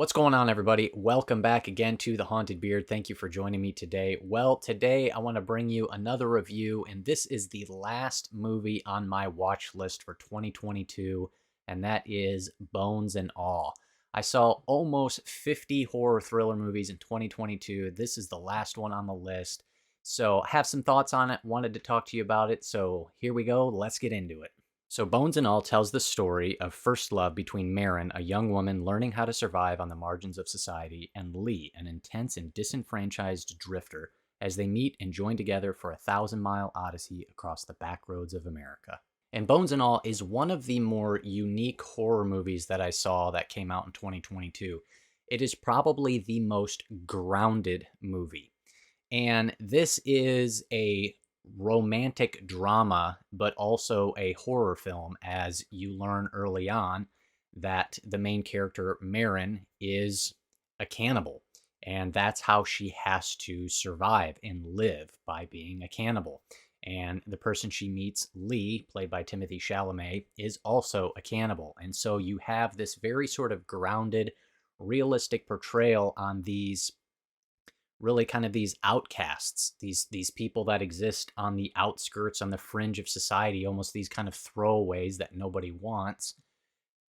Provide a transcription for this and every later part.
What's going on, everybody? Welcome back again to The Haunted Beard. Thank you for joining me today. Well, today I want to bring you another review, and this is the last movie on my watch list for 2022, and that is Bones and All. I saw almost 50 horror thriller movies in 2022. This is the last one on the list. So I have some thoughts on it, wanted to talk to you about it. So here we go. Let's get into it. So Bones and All tells the story of first love between Maren, a young woman learning how to survive on the margins of society, and Lee, an intense and disenfranchised drifter, as they meet and join together for a 1,000-mile odyssey across the back roads of America. And Bones and All is one of the more unique horror movies that I saw that came out in 2022. It is probably the most grounded movie. And this is a romantic drama, but also a horror film, as you learn early on that the main character, Maren, is a cannibal. And that's how she has to survive and live, by being a cannibal. And the person she meets, Lee, played by Timothee Chalamet, is also a cannibal. And so you have this very sort of grounded, realistic portrayal on these really kind of these outcasts, these people that exist on the outskirts, on the fringe of society, almost these kind of throwaways that nobody wants.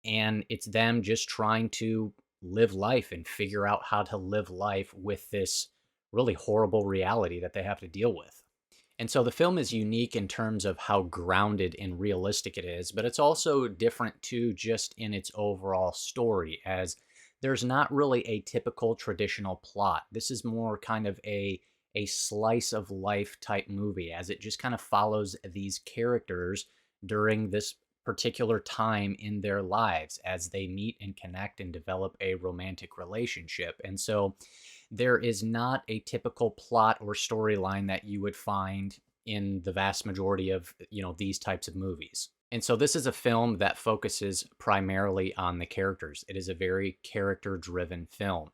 And it's them just trying to live life and figure out how to live life with this really horrible reality that they have to deal with. And so the film is unique in terms of how grounded and realistic it is, but it's also different too, just in its overall story, as there's not really a typical traditional plot. This is more kind of a slice of life type movie, as it just kind of follows these characters during this particular time in their lives as they meet and connect and develop a romantic relationship. And so there is not a typical plot or storyline that you would find in the vast majority of, these types of movies. And so this is a film that focuses primarily on the characters. It is a very character-driven film.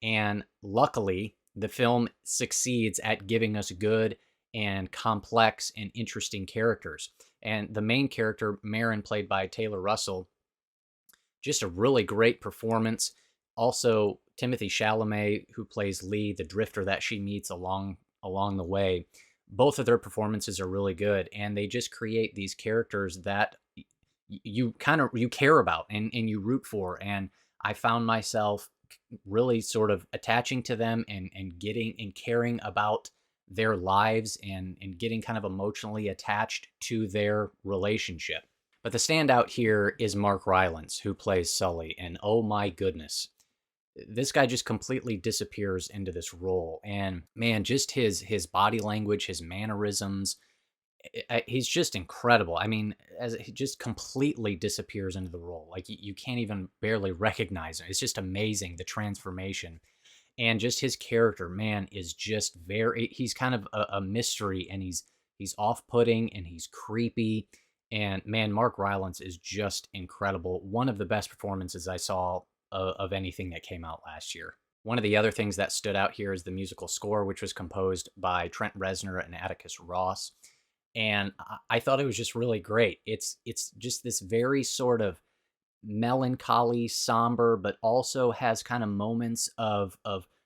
And luckily, the film succeeds at giving us good and complex and interesting characters. And the main character, Maren, played by Taylor Russell, just a really great performance. Also, Timothee Chalamet, who plays Lee, the drifter that she meets along the way. Both of their performances are really good, and they just create these characters that you care about and you root for. And I found myself really sort of attaching to them and getting and caring about their lives and getting kind of emotionally attached to their relationship. But the standout here is Mark Rylance, who plays Sully, and oh my goodness, this guy just completely disappears into this role. And man, just his body language, his mannerisms, he's just incredible. I mean, as he just completely disappears into the role. Like you can't even barely recognize him. It's just amazing, the transformation. And just his character, man, is just he's kind of a mystery, and he's off-putting and he's creepy. And man, Mark Rylance is just incredible. One of the best performances I saw of anything that came out last year. One of the other things that stood out here is the musical score, which was composed by Trent Reznor and Atticus Ross. And I thought it was just really great. It's just this very sort of melancholy, somber, but also has kind of moments of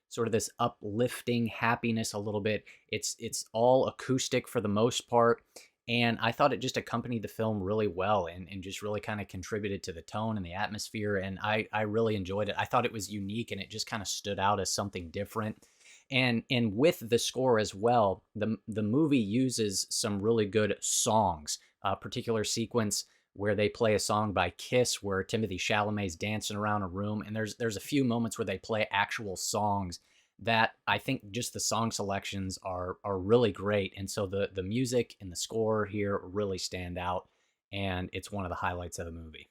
sort of this uplifting happiness a little bit. It's all acoustic for the most part. And I thought it just accompanied the film really well and just really kind of contributed to the tone and the atmosphere. And I really enjoyed it. I thought it was unique, and it just kind of stood out as something different. And with the score as well, the movie uses some really good songs. A particular sequence where they play a song by Kiss, where Timothée Chalamet's dancing around a room, and there's a few moments where they play actual songs that I think just the song selections are really great. And so the music and the score here really stand out, and it's one of the highlights of the movie.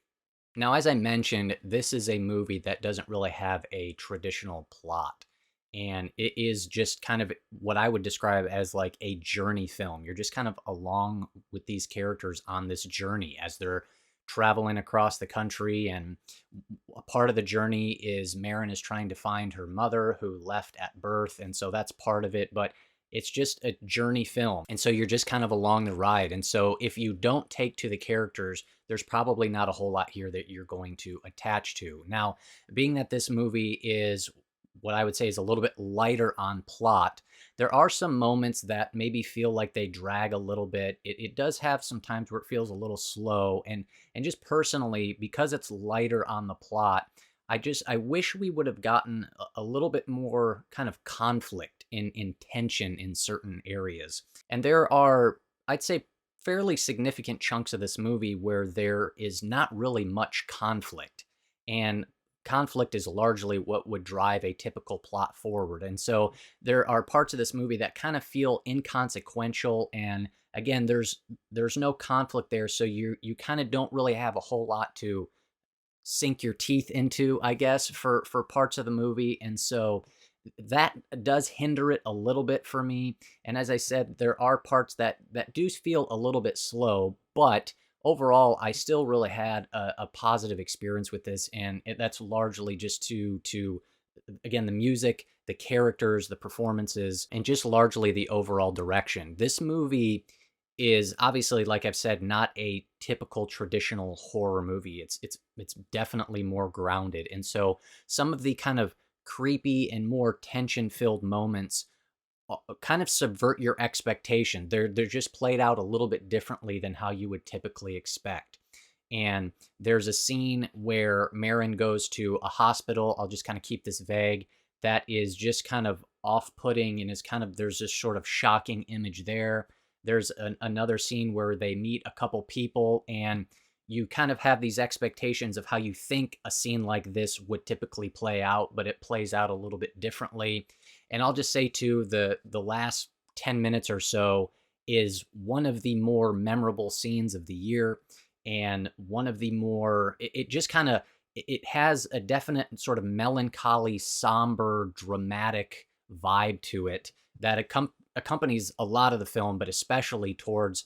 Now, as I mentioned, this is a movie that doesn't really have a traditional plot, and it is just kind of what I would describe as like a journey film. You're just kind of along with these characters on this journey as they're traveling across the country, and a part of the journey is Maren is trying to find her mother who left at birth, and so that's part of it. But It's just a journey film. And so you're just kind of along the ride. And so if you don't take to the characters, there's probably not a whole lot here that you're going to attach to. Now, being that this movie is what I would say is a little bit lighter on plot, there are some moments that maybe feel like they drag a little bit. It does have some times where it feels a little slow. And just personally, because it's lighter on the plot, I wish we would have gotten a little bit more kind of conflict in tension in certain areas. And there are, I'd say, fairly significant chunks of this movie where there is not really much conflict. And conflict is largely what would drive a typical plot forward. And so there are parts of this movie that kind of feel inconsequential. And again, there's no conflict there, so you kind of don't really have a whole lot to sink your teeth into, I guess, for parts of the movie. And so that does hinder it a little bit for me. And as I said, there are parts that do feel a little bit slow, but overall, I still really had a positive experience with this, and that's largely just to again, the music, the characters, the performances, and just largely the overall direction. This movie is obviously, like I've said, not a typical traditional horror movie. It's definitely more grounded, and so some of the kind of creepy and more tension-filled moments kind of subvert your expectation. They're just played out a little bit differently than how you would typically expect. And there's a scene where Maren goes to a hospital. I'll just kind of keep this vague. That is just kind of off-putting and is kind of, there's this sort of shocking image there. There's another scene where they meet a couple people, and you kind of have these expectations of how you think a scene like this would typically play out, but it plays out a little bit differently. And I'll just say too, the last 10 minutes or so is one of the more memorable scenes of the year, and one of the more, it just kind of, it has a definite sort of melancholy, somber, dramatic vibe to it that accompanies a lot of the film, but especially towards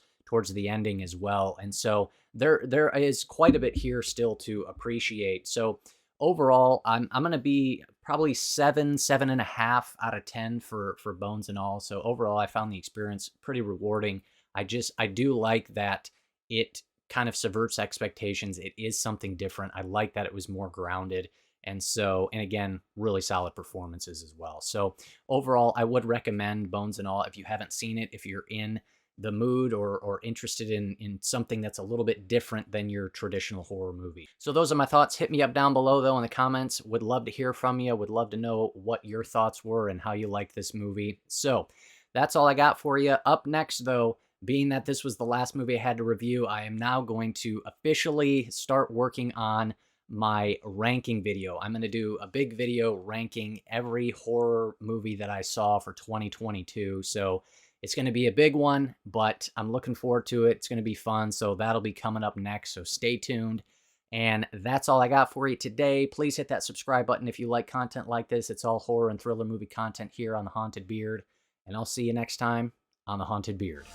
the ending as well. And so there is quite a bit here still to appreciate. So overall, I'm going to be probably 7.5 out of 10 for Bones and All. So overall, I found the experience pretty rewarding. I do like that it kind of subverts expectations. It is something different. I like that it was more grounded. And so, and again, really solid performances as well. So overall, I would recommend Bones and All if you haven't seen it, if you're in the mood or interested in something that's a little bit different than your traditional horror movie. So those are my thoughts. Hit me up down below, though, in the comments. Would love to hear from you. Would love to know what your thoughts were and how you liked this movie. So that's all I got for you. Up next, though, being that this was the last movie I had to review, I am now going to officially start working on my ranking video. I'm going to do a big video ranking every horror movie that I saw for 2022. So it's going to be a big one, but I'm looking forward to it. It's going to be fun. So that'll be coming up next. So stay tuned. And that's all I got for you today. Please hit that subscribe button if you like content like this. It's all horror and thriller movie content here on The Haunted Beard. And I'll see you next time on The Haunted Beard.